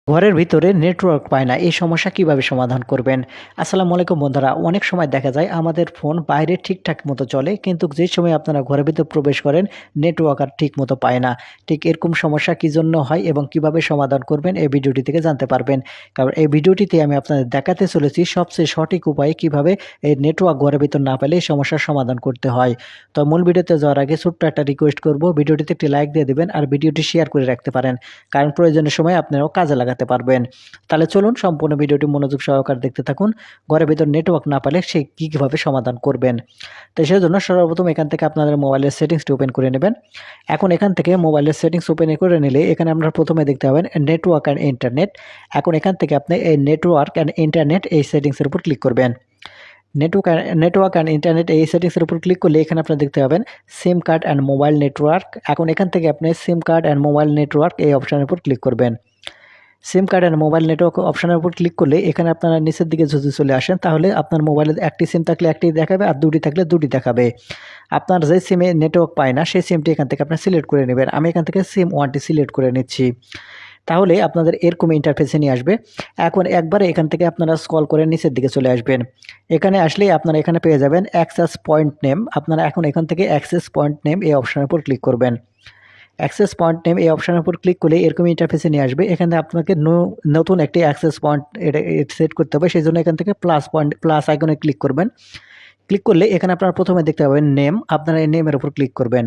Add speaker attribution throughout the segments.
Speaker 1: ঘরের ভিতরে নেটওয়ার্ক পায় না, এই সমস্যা কিভাবে সমাধান করবেন? আসসালামু আলাইকুম বন্ধুরা। অনেক সময় দেখা যায় আমাদের ফোন বাইরে ঠিকঠাক মতো চলে, কিন্তু যে সময় আপনারা ঘরের ভিতর প্রবেশ করেন নেটওয়ার্ক আর ঠিক মতো পায় না। ঠিক এরকম সমস্যা কী জন্য হয় এবং কিভাবে সমাধান করবেন এই ভিডিওটি থেকে জানতে পারবেন। কারণ এই ভিডিওটিতে আমি আপনাদের দেখাতে চলেছি সবচেয়ে সঠিক উপায়ে কিভাবে এই নেটওয়ার্ক ঘরের ভিতর না পেলে এই সমস্যার সমাধান করতে হয়। তো মূল ভিডিওতে যাওয়ার আগে ছোট্ট একটা রিকোয়েস্ট করব, ভিডিওটিতে একটি লাইক দিয়ে দিবেন আর ভিডিওটি শেয়ার করে রাখতে পারেন, কারণ প্রয়োজনের সময় আপনারাও কাজে লাগাতে পারবেন। তাহলে চলুন সম্পূর্ণ ভিডিওটি মনোযোগ সহকারে দেখতে থাকুন। ঘরের ভিতর নেটওয়ার্ক না পেলে সে কিভাবে সমাধান করবেন। তো সেজন্য সর্বপ্রথম এখান থেকে আপনাদের মোবাইলের সেটিংসটি ওপেন করে নেবেন। এখন এখান থেকে মোবাইলের সেটিংস ওপেন করে নিলে এখানে আপনারা প্রথমে দেখতে পাবেন নেটওয়ার্ক অ্যান্ড ইন্টারনেট। এখন এখান থেকে আপনি এই নেটওয়ার্ক অ্যান্ড ইন্টারনেট এই সেটিংসের উপর ক্লিক করবেন। নেটওয়ার্ক অ্যান্ড ইন্টারনেট এই সেটিংসের উপর ক্লিক করলে এখানে আপনারা দেখতে পাবেন sim card and mobile network. এখন এখান থেকে আপনি sim card and mobile network এই অপশানের উপর ক্লিক করবেন। Sim card and mobile network অপশানের উপর ক্লিক করলে এখানে আপনারা নিচের দিকে যদি চলে আসেন, তাহলে আপনার মোবাইলে একটি সিম থাকলে একটি দেখাবে আর দুটি থাকলে দুটি দেখাবে। আপনার যে সিমে নেটওয়ার্ক পায় না সেই সিমটি এখান থেকে আপনার সিলেক্ট করে নেবেন। আমি এখান থেকে সিম ওয়ানটি সিলেক্ট করে নিচ্ছি। তাহলে আপনাদের এরকম ইন্টারফেসে নিয়ে আসবে। এখন একবারে এখান থেকে আপনারা স্ক্রল করে নিচের দিকে চলে আসবেন। এখানে আসলেই আপনারা এখানে পেয়ে যাবেন অ্যাক্সেস পয়েন্ট নেম। আপনারা এখন এখান থেকে অ্যাক্সেস পয়েন্ট নেম এই অপশানের উপর ক্লিক করবেন। অ্যাক্সেস পয়েন্ট নেম এই অপশানের উপর ক্লিক করলে এরকম ইন্টারফেসে নিয়ে আসবে। এখানে আপনাকে নতুন একটি অ্যাক্সেস পয়েন্ট এটা সেট করতে হবে। সেই জন্য এখান থেকে প্লাস আইকনে ক্লিক করবেন। ক্লিক করলে এখানে আপনারা প্রথমে দেখতে পাবেন নেম। আপনারা এই নেমের উপর ক্লিক করবেন।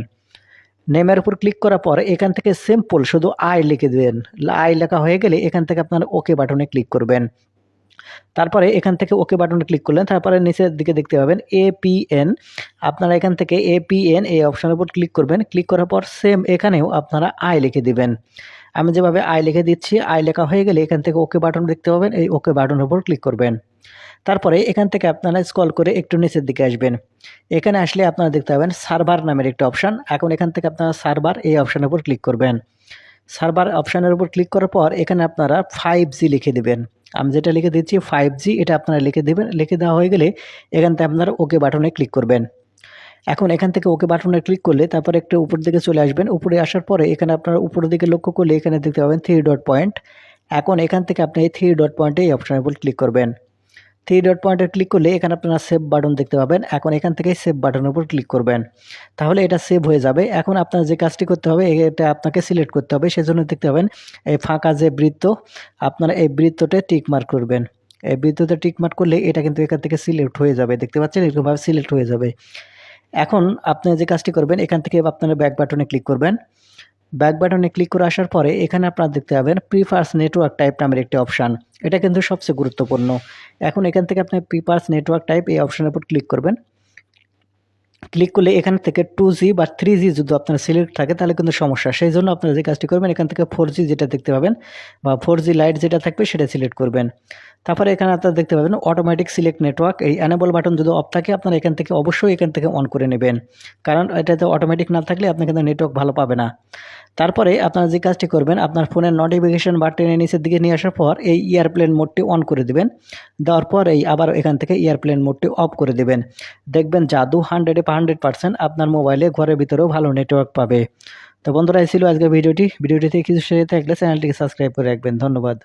Speaker 1: নেমের উপর ক্লিক করার পর এখান থেকে সিম্পল শুধু আই লিখে দেবেন। আই লেখা হয়ে গেলে এখান থেকে আপনারা ওকে বাটনে ক্লিক করবেন। তারপরে এখান থেকে ওকে বাটনে ক্লিক করলেন। তারপরে নিচের দিকে দেখতে পাবেন এপিএন। আপনারা এখান থেকে এপিএন এই অপশানের উপর ক্লিক করবেন। ক্লিক করার পর সেম এখানেও আপনারা আই লিখে দিবেন। আমি যেভাবে আই লিখে দিচ্ছি, আই লেখা হয়ে গেলে এখান থেকে ওকে বাটন দেখতে পাবেন, এই ওকে বাটনের উপর ক্লিক করবেন। তারপরে এখান থেকে আপনারা স্ক্রল করে একটু নিচের দিকে আসবেন। এখানে আসলে আপনারা দেখতে পাবেন সার্ভার নামের একটা অপশান। এখন এখান থেকে আপনারা সার্ভার এই অপশানের উপর ক্লিক করবেন। সার্ভার অপশানের উপর ক্লিক করার পর এখানে আপনারা 5G লিখে দিবেন। আমি যেটা লিখে দিচ্ছি 5G, এটা আপনারা লিখে দেবেন। লিখে দেওয়া হয়ে গেলে এখান থেকে আপনারা ওকে বাটনে ক্লিক করবেন। এখন এখান থেকে ওকে বাটনে ক্লিক করলে তারপরে একটু উপর দিকে চলে আসবেন। উপরে আসার পরে এখানে আপনারা উপরের দিকে লক্ষ্য করলে এখানে দেখতে পাবেন 3 ডট পয়েন্ট। এখন এখান থেকে আপনি এই 3 ডট পয়েন্টে এই অপশানের উপর ক্লিক করবেন। 3 ডট পয়েন্টে ক্লিক করলে এখানে আপনারা সেভ বাটন দেখতে পাবেন। এখন এখান থেকে সেভ বাটনের উপর ক্লিক করবেন। তাহলে এটা সেভ হয়ে যাবে। এখন আপনার যে কাজটি করতে হবে এটা আপনাকে সিলেক্ট করতে হবে। সেজন্য দেখতে পাবেন এই ফাঁকা যে বৃত্ত, আপনারা এই বৃত্ততে টিক মার্ক করবেন। এই বৃত্ততে টিক মার্ক করলে এটা কিন্তু এখান থেকে সিলেক্ট হয়ে যাবে। দেখতে পাচ্ছেন এরকমভাবে সিলেক্ট হয়ে যাবে। এখন আপনি যে কাজটি করবেন এখান থেকে আপনারা ব্যাক বাটনে ক্লিক করবেন। ব্যাক বাটনে ক্লিক করে আসার পরে এখানে আপনারা দেখতে পাবেন প্রিফার্স নেটওয়ার্ক টাইপ নামের একটি অপশান। এটা কিন্তু সবচেয়ে গুরুত্বপূর্ণ। এখন এখান থেকে আপনি প্রিফার্স নেটওয়ার্ক টাইপ এই অপশানের উপর ক্লিক করবেন। ক্লিক করলে এখান থেকে 2G বা 3G যদি আপনার সিলেক্ট থাকে তাহলে কিন্তু সমস্যা। সেই জন্য আপনারা যে কাজটি করবেন এখান থেকে 4G যেটা দেখতে পাবেন বা 4G লাইট যেটা থাকবে সেটা সিলেক্ট করবেন। তারপরে এখানে আপনারা দেখতে পাবেন অটোমেটিক সিলেক্ট নেটওয়ার্ক, এই এনেবল বাটন যদি অফ থাকে আপনারা এখান থেকে অবশ্যই এখান থেকে অন করে নেবেন, কারণ এটাতে অটোমেটিক না থাকলে আপনি কিন্তু নেটওয়ার্ক ভালো পাবে না। তারপরে আপনারা যে কাজটি করবেন আপনার ফোনের নোটিফিকেশন বাটনের নিচের দিকে নিয়ে আসার পর এই এয়ারপ্লেন মোডটি অন করে দেবেন। দেওয়ার পর এই আবার এখান থেকে এয়ারপ্লেন মোডটি অফ করে দেবেন। দেখবেন জাদু 100% আপনার মোবাইলে ঘরের ভিতরেও ভালো নেটওয়ার্ক পাবে। তো বন্ধুরা, এই ছিল আজকের ভিডিওটি। ভিডিওটিতে কিছু শিখে থাকলে চ্যানেলটিকে সাবস্ক্রাইব করে রাখবেন। ধন্যবাদ।